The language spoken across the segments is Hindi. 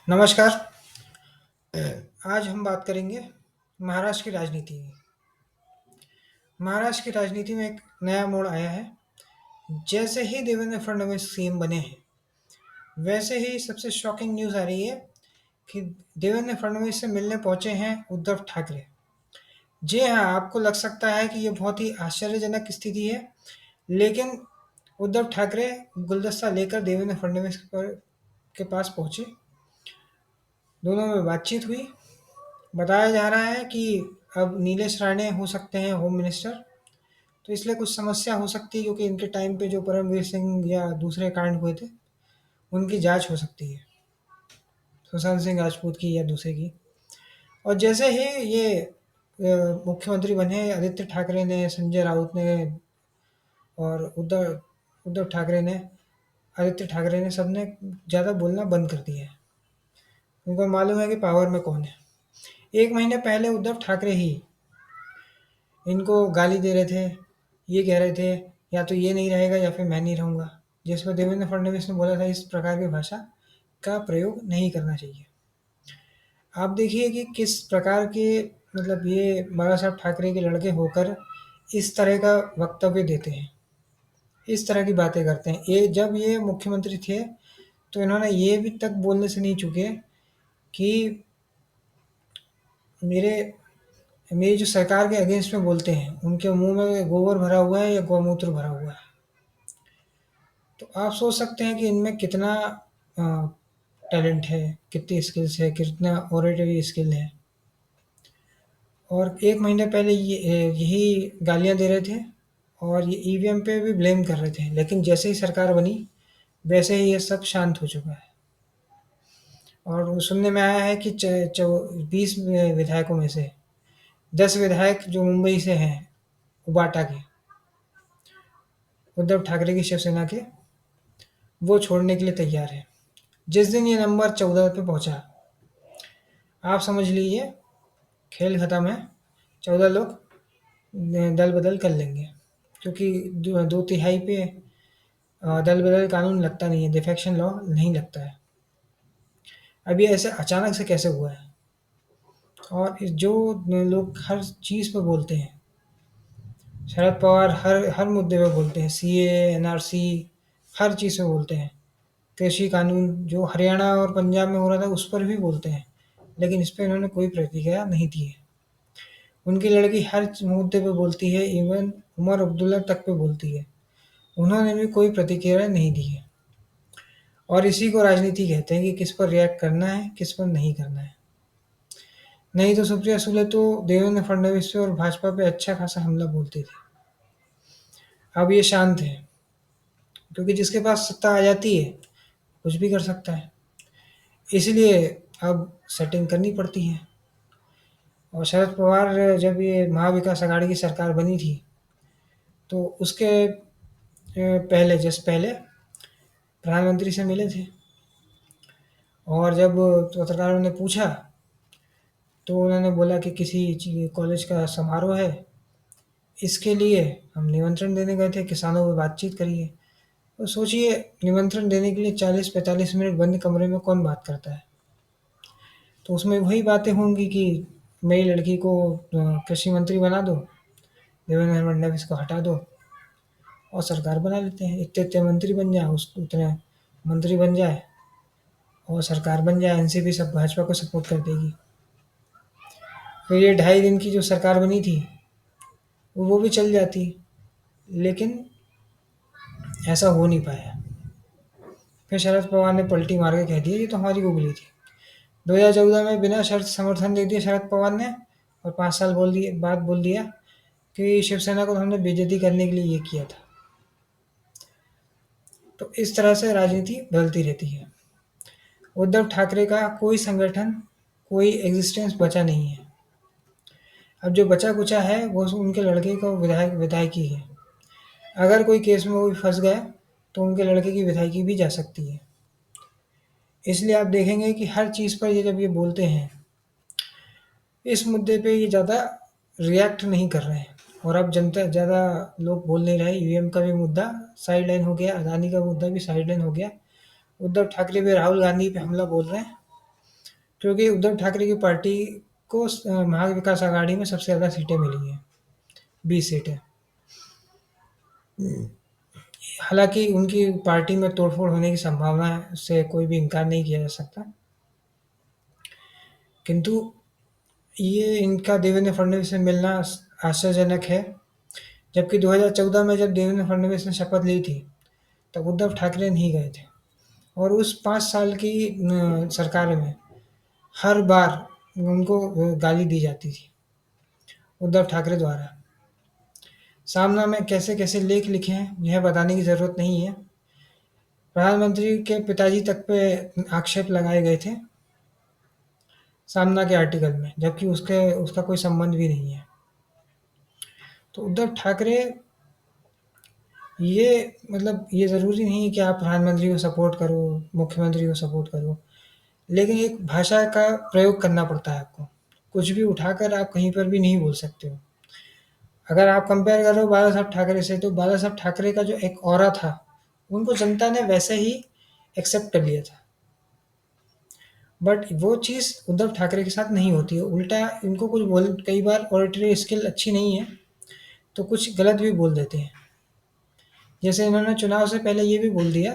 नमस्कार। आज हम बात करेंगे महाराष्ट्र की राजनीति की। महाराष्ट्र की राजनीति में एक नया मोड़ आया है। जैसे ही देवेंद्र फडणवीस सीएम बने हैं, वैसे ही सबसे शॉकिंग न्यूज़ आ रही है कि देवेंद्र फडणवीस से मिलने पहुंचे हैं उद्धव ठाकरे। जी हाँ, आपको लग सकता है कि ये बहुत ही आश्चर्यजनक स्थिति है, लेकिन उद्धव ठाकरे गुलदस्ता लेकर देवेंद्र फडणवीस के पास पहुंचे। दोनों में बातचीत हुई। बताया जा रहा है कि अब नीलेश राणे हो सकते हैं होम मिनिस्टर, तो इसलिए कुछ समस्या हो सकती है क्योंकि इनके टाइम पे जो परमवीर सिंह या दूसरे कांड हुए थे, उनकी जांच हो सकती है, सुशांत सिंह राजपूत की या दूसरे की। और जैसे ही ये मुख्यमंत्री बने, आदित्य ठाकरे ने, संजय राउत ने और उद्धव उद्धव ठाकरे ने आदित्य ठाकरे ने सबने ज़्यादा बोलना बंद कर दिया है। उनको मालूम है कि पावर में कौन है। 1 महीने पहले उद्धव ठाकरे ही इनको गाली दे रहे थे, ये कह रहे थे या तो ये नहीं रहेगा या फिर मैं नहीं रहूँगा। जिस पर देवेंद्र फडणवीस ने बोला था इस प्रकार की भाषा का प्रयोग नहीं करना चाहिए। आप देखिए कि किस प्रकार के मतलब ये बाला साहब ठाकरे के लड़के होकर इस तरह का वक्तव्य देते हैं, इस तरह की बातें करते हैं। ये जब ये मुख्यमंत्री थे तो इन्होंने ये भी तक बोलने से नहीं चूके कि मेरे मेरी जो सरकार के अगेंस्ट में बोलते हैं, उनके मुँह में गोबर भरा हुआ है या गौमूत्र भरा हुआ है। तो आप सोच सकते हैं कि इनमें कितना टैलेंट है, कितनी स्किल्स है, कितना ऑरेटरी स्किल है। और 1 महीने पहले यही गालियाँ दे रहे थे और ये ईवीएम पे भी ब्लेम कर रहे थे, लेकिन जैसे ही सरकार बनी वैसे ही ये सब शांत हो चुका है। और सुनने में आया है कि 20 विधायकों में से 10 विधायक जो मुंबई से हैं, उबाटा के, उद्धव ठाकरे की शिवसेना के, वो छोड़ने के लिए तैयार है। जिस दिन ये नंबर 14 पे पहुंचा, आप समझ लीजिए खेल खत्म है। 14 लोग दल बदल कर लेंगे, क्योंकि दो तिहाई पे दल बदल कानून लगता नहीं है, डिफेक्शन लॉ नहीं लगता है। अभी ऐसे अचानक से कैसे हुआ है? और जो लोग हर चीज़ पे बोलते हैं, शरद पवार हर हर मुद्दे पे बोलते हैं, सीए, एनआरसी, हर चीज़ पे बोलते हैं। कृषि कानून जो हरियाणा और पंजाब में हो रहा था उस पर भी बोलते हैं, लेकिन इस पे इन्होंने कोई प्रतिक्रिया नहीं दी है। उनकी लड़की हर मुद्दे पे बोलती है, इवन उमर अब्दुल्ला तक पे बोलती है, उन्होंने भी कोई प्रतिक्रिया नहीं दी है। और इसी को राजनीति कहते हैं कि किस पर रिएक्ट करना है, किस पर नहीं करना है। नहीं तो सुप्रिया सुले तो देवेंद्र फडणवीस पे और भाजपा पे अच्छा खासा हमला बोलती थी। अब ये शांत है, क्योंकि जिसके पास सत्ता आ जाती है कुछ भी कर सकता है, इसलिए अब सेटिंग करनी पड़ती है। और शरद पवार जब ये महाविकास अघाड़ी की सरकार बनी थी, तो उसके पहले जस्ट पहले प्रधानमंत्री से मिले थे। और जब पत्रकारों ने पूछा तो उन्होंने बोला कि किसी कॉलेज का समारोह है, इसके लिए हम निमंत्रण देने गए थे, किसानों में बातचीत करिए। तो सोचिए, निमंत्रण देने के लिए 40-45 मिनट बंद कमरे में कौन बात करता है? तो उसमें वही बातें होंगी कि मेरी लड़की को कृषि मंत्री बना दो, देवेंद्र फडणवीस को हटा दो और सरकार बना लेते हैं। इतने इतने मंत्री बन जाए, उस उतने मंत्री बन जाए और सरकार बन जाए, एनसीपी सब भाजपा को सपोर्ट कर देगी। फिर ये 2.5 दिन की जो सरकार बनी थी वो भी चल जाती, लेकिन ऐसा हो नहीं पाया। फिर शरद पवार ने पलटी मार के कह दिया ये तो हमारी गुगली थी। 2014 में बिना शर्त समर्थन दे दिया शरद पवार ने, और 5 साल बाद बोल दिया कि शिवसेना को तो हमने बेइज्जती करने के लिए ये किया था। तो इस तरह से राजनीति बदलती रहती है। उद्धव ठाकरे का कोई संगठन, कोई एग्जिस्टेंस बचा नहीं है। अब जो बचा कुचा है वो उनके लड़के का विधायकी है। अगर कोई केस में वो भी फंस गया तो उनके लड़के की विधायकी भी जा सकती है। इसलिए आप देखेंगे कि हर चीज़ पर ये जब ये बोलते हैं, इस मुद्दे पे ये ज़्यादा रिएक्ट नहीं कर रहे हैं। और अब जनता ज़्यादा लोग बोल नहीं रहे। ईवीएम का भी मुद्दा साइड लाइन हो गया, अदानी का मुद्दा भी साइड लाइन हो गया। उद्धव ठाकरे भी राहुल गांधी पे हमला बोल रहे हैं, क्योंकि उद्धव ठाकरे की पार्टी को महाविकास आघाड़ी में सबसे ज़्यादा सीटें मिली हैं, 20 सीटें। हालांकि उनकी पार्टी में तोड़फोड़ होने की संभावना से कोई भी इनकार नहीं किया जा सकता, किंतु ये इनका देवेंद्र फडणवीस से मिलना आश्चर्यजनक है। जबकि 2014 में जब देवेंद्र फडणवीस ने शपथ ली थी, तब उद्धव ठाकरे नहीं गए थे, और उस 5 साल की सरकार में हर बार उनको गाली दी जाती थी उद्धव ठाकरे द्वारा। सामना में कैसे-कैसे लेख लिखे हैं, यह बताने की ज़रूरत नहीं है। प्रधानमंत्री के पिताजी तक पे आक्षेप लगाए गए थे सामना के आर्टिकल में, जबकि उसका कोई संबंध भी नहीं है। तो उद्धव ठाकरे, ये मतलब ये ज़रूरी नहीं है कि आप प्रधानमंत्री को सपोर्ट करो, मुख्यमंत्री को सपोर्ट करो, लेकिन एक भाषा का प्रयोग करना पड़ता है आपको। कुछ भी उठाकर आप कहीं पर भी नहीं बोल सकते हो। अगर आप कंपेयर करो बाला साहब ठाकरे से, तो बाला साहब ठाकरे का जो एक ऑरा था, उनको जनता ने वैसे ही एक्सेप्ट कर लिया था। बट वो चीज़ उद्धव ठाकरे के साथ नहीं होती है। उल्टा इनको कुछ बोल, कई बार ऑडिटरी स्किल अच्छी नहीं है, तो कुछ गलत भी बोल देते हैं। जैसे इन्होंने चुनाव से पहले ये भी बोल दिया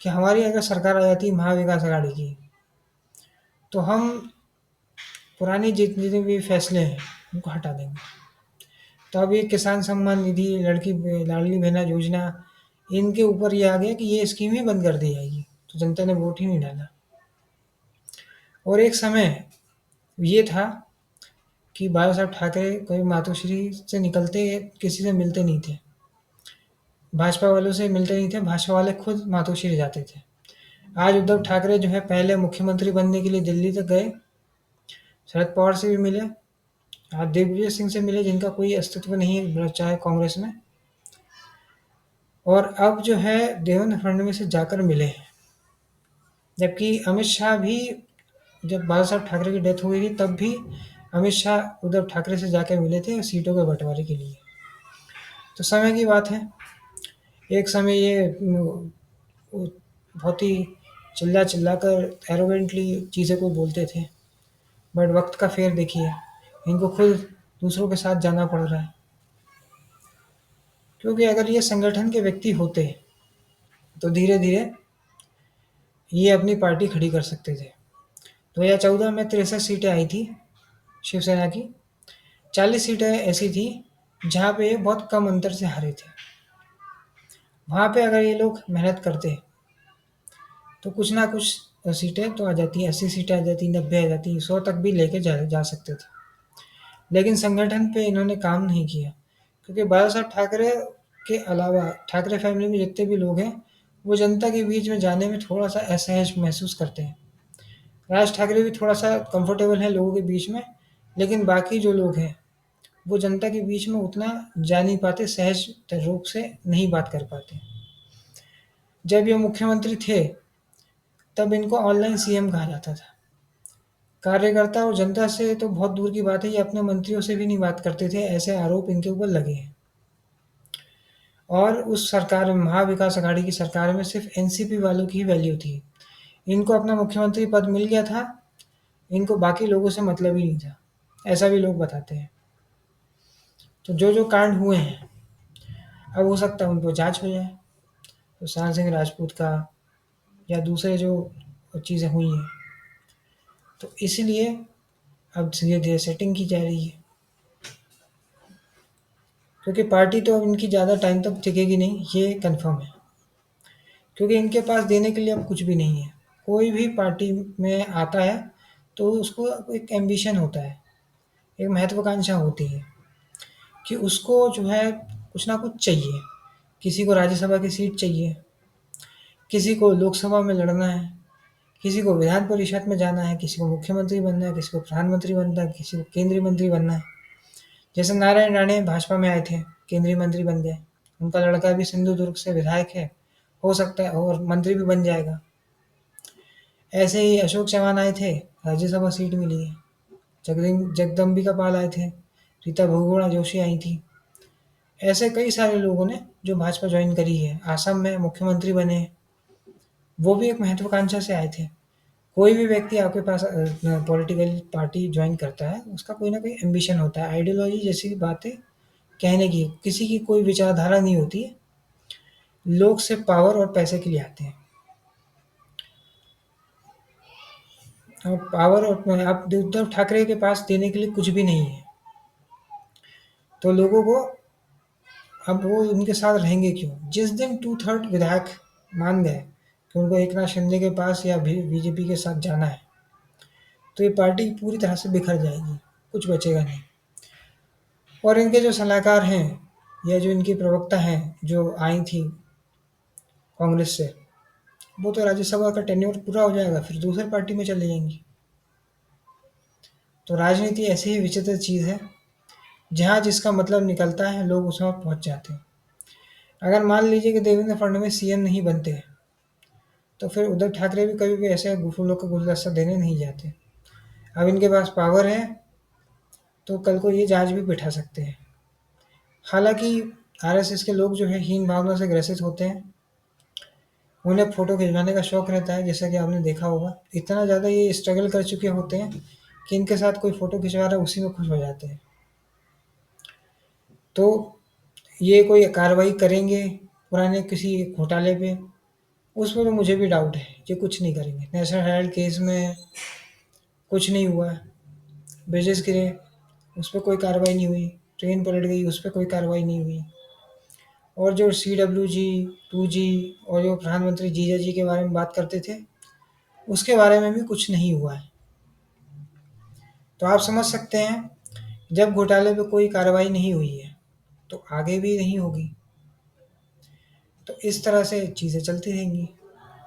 कि हमारी अगर सरकार आ जाती महाविकास आघाड़ी की, तो हम पुराने जितने भी फैसले हैं उनको हटा देंगे। तो अब ये किसान सम्मान निधि, लड़की लाडली बहना योजना, इनके ऊपर ये आ गया कि ये स्कीम ही बंद कर दी जाएगी, तो जनता ने वोट ही नहीं डाला। और एक समय ये था कि बाला साहब ठाकरे कोई मातोश्री से निकलते किसी से मिलते नहीं थे, भाजपा वालों से मिलते नहीं थे, भाजपा वाले खुद मातोश्री जाते थे। आज उद्धव ठाकरे जो है पहले मुख्यमंत्री बनने के लिए दिल्ली तक गए, शरद पवार से भी मिले, आज दिग्विजय सिंह से मिले जिनका कोई अस्तित्व नहीं है चाहे कांग्रेस में, और अब जो है देवेंद्र फडणवीस से जाकर मिले हैं। जबकि अमित शाह भी, जब बाला साहब ठाकरे की डेथ हुई थी, तब भी अमित शाह उद्धव ठाकरे से जाकर मिले थे सीटों के बंटवारे के लिए। तो समय की बात है। एक समय ये बहुत ही चिल्ला कर एरोगेंटली चीज़ें को बोलते थे, बट वक्त का फेर देखिए, इनको खुद दूसरों के साथ जाना पड़ रहा है। क्योंकि अगर ये संगठन के व्यक्ति होते, तो धीरे धीरे ये अपनी पार्टी खड़ी कर सकते थे। 2014 में 63 सीटें आई थी शिवसेना की, 40 सीटें ऐसी थी जहाँ पे ये बहुत कम अंतर से हारे थे। वहाँ पे अगर ये लोग मेहनत करते, तो कुछ ना कुछ सीटें तो आ जाती, 80 सीटें आ जाती, 90 आ जाती, 100 तक भी लेके जा सकते थे। लेकिन संगठन पे इन्होंने काम नहीं किया, क्योंकि बाला साहब ठाकरे के अलावा ठाकरे फैमिली में जितने भी लोग हैं, वो जनता के बीच में जाने में थोड़ा सा असहज महसूस करते हैं। राज ठाकरे भी थोड़ा सा कंफर्टेबल है लोगों के बीच में, लेकिन बाकी जो लोग हैं वो जनता के बीच में उतना जा नहीं पाते, सहज रूप से नहीं बात कर पाते। जब ये मुख्यमंत्री थे, तब इनको ऑनलाइन सीएम कहा जाता था। कार्यकर्ता और जनता से तो बहुत दूर की बात है, ये अपने मंत्रियों से भी नहीं बात करते थे, ऐसे आरोप इनके ऊपर लगे हैं। और उस सरकार में, महाविकास आघाड़ी की सरकार में, सिर्फ एनसीपी वालों की ही वैल्यू थी। इनको अपना मुख्यमंत्री पद मिल गया था, इनको बाकी लोगों से मतलब ही नहीं था, ऐसा भी लोग बताते हैं। तो जो कांड हुए हैं, अब हो सकता है उन पर जांच हो जाए, तो सुशांत सिंह राजपूत का या दूसरे जो चीज़ें हुई हैं, तो इसलिए अब धीरे धीरे सेटिंग की जा रही है। क्योंकि पार्टी तो अब इनकी ज़्यादा टाइम तक टिकेगी नहीं, ये कंफर्म है। क्योंकि इनके पास देने के लिए अब कुछ भी नहीं है। कोई भी पार्टी में आता है, तो उसको एक एम्बिशन होता है, एक महत्वाकांक्षा होती है कि उसको जो है कुछ ना कुछ चाहिए। किसी को राज्यसभा की सीट चाहिए, किसी को लोकसभा में लड़ना है, किसी को विधान परिषद में जाना है, किसी को मुख्यमंत्री बनना है, किसी को प्रधानमंत्री बनना है, किसी को केंद्रीय मंत्री बनना है। जैसे नारायण राणे भाजपा में आए थे, केंद्रीय मंत्री बन गए। उनका लड़का भी सिंधुदुर्ग से विधायक है, हो सकता है और मंत्री भी बन जाएगा। ऐसे ही अशोक चव्हाण आए थे, राज्यसभा सीट मिली है। जगदम्बिका पाल आए थे, रीता बहुगुणा जोशी आई थी। ऐसे कई सारे लोगों ने जो भाजपा ज्वाइन करी है, असम में मुख्यमंत्री बने, वो भी एक महत्वाकांक्षा से आए थे। कोई भी व्यक्ति आपके पास पॉलिटिकल पार्टी ज्वाइन करता है, उसका कोई ना कोई एम्बिशन होता है, आइडियोलॉजी जैसी बातें कहने की, किसी की कोई विचारधारा नहीं होती है। लोग सिर्फ पावर और पैसे के लिए आते हैं, और पावर और आप उद्धव ठाकरे के पास देने के लिए कुछ भी नहीं है, तो लोगों को अब वो उनके साथ रहेंगे क्यों? जिस दिन 2/3 विधायक मान गए कि उनको एकनाथ शिंदे के पास या बीजेपी के साथ जाना है, तो ये पार्टी पूरी तरह से बिखर जाएगी, कुछ बचेगा नहीं। और इनके जो सलाहकार हैं या जो इनकी प्रवक्ता हैं जो आई थी कांग्रेस से, वो तो राज्यसभा का टेन्योर पूरा हो जाएगा, फिर दूसरी पार्टी में चले जाएंगी। तो राजनीति ऐसी ही विचित्र चीज़ है, जहाँ जिसका मतलब निकलता है लोग उसमें पहुँच जाते हैं। अगर मान लीजिए कि देवेंद्र फडणवीस सीएम नहीं बनते, तो फिर उद्धव ठाकरे भी कभी भी ऐसे फूलों का गुलदस्ता देने नहीं जाते। अब इनके पास पावर है, तो कल को ये जहाज भी बिठा सकते हैं। हालांकि आरएसएस के लोग जो है हीन भावना से ग्रसित होते हैं, उन्हें फ़ोटो खिंचवाने का शौक रहता है, जैसा कि आपने देखा होगा। इतना ज़्यादा ये स्ट्रगल कर चुके होते हैं कि इनके साथ कोई फ़ोटो खिंचवा रहा है उसी में खुश हो जाते हैं। तो ये कोई कार्रवाई करेंगे पुराने किसी घोटाले पे, उसमें तो मुझे भी डाउट है, ये कुछ नहीं करेंगे। नेशनल हेराल्ड केस में कुछ नहीं हुआ है, ब्रिजेस गिरे, उस पर कोई कार्रवाई नहीं हुई, ट्रेन पलट गई, उस पर कोई कार्रवाई नहीं हुई, और जो CWG 2G और जो प्रधानमंत्री जीजा जी के बारे में बात करते थे, उसके बारे में भी कुछ नहीं हुआ है। तो आप समझ सकते हैं, जब घोटाले पे कोई कार्रवाई नहीं हुई है, तो आगे भी नहीं होगी। तो इस तरह से चीज़ें चलती रहेंगी,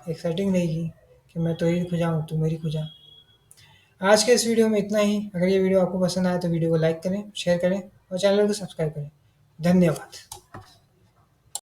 एक सेटिंग रहेगी कि मैं तो तेरी खुजा हूँ, तू मेरी खुजा। आज के इस वीडियो में इतना ही। अगर ये वीडियो आपको पसंद आए तो वीडियो को लाइक करें, शेयर करें और चैनल को सब्सक्राइब करें। धन्यवाद।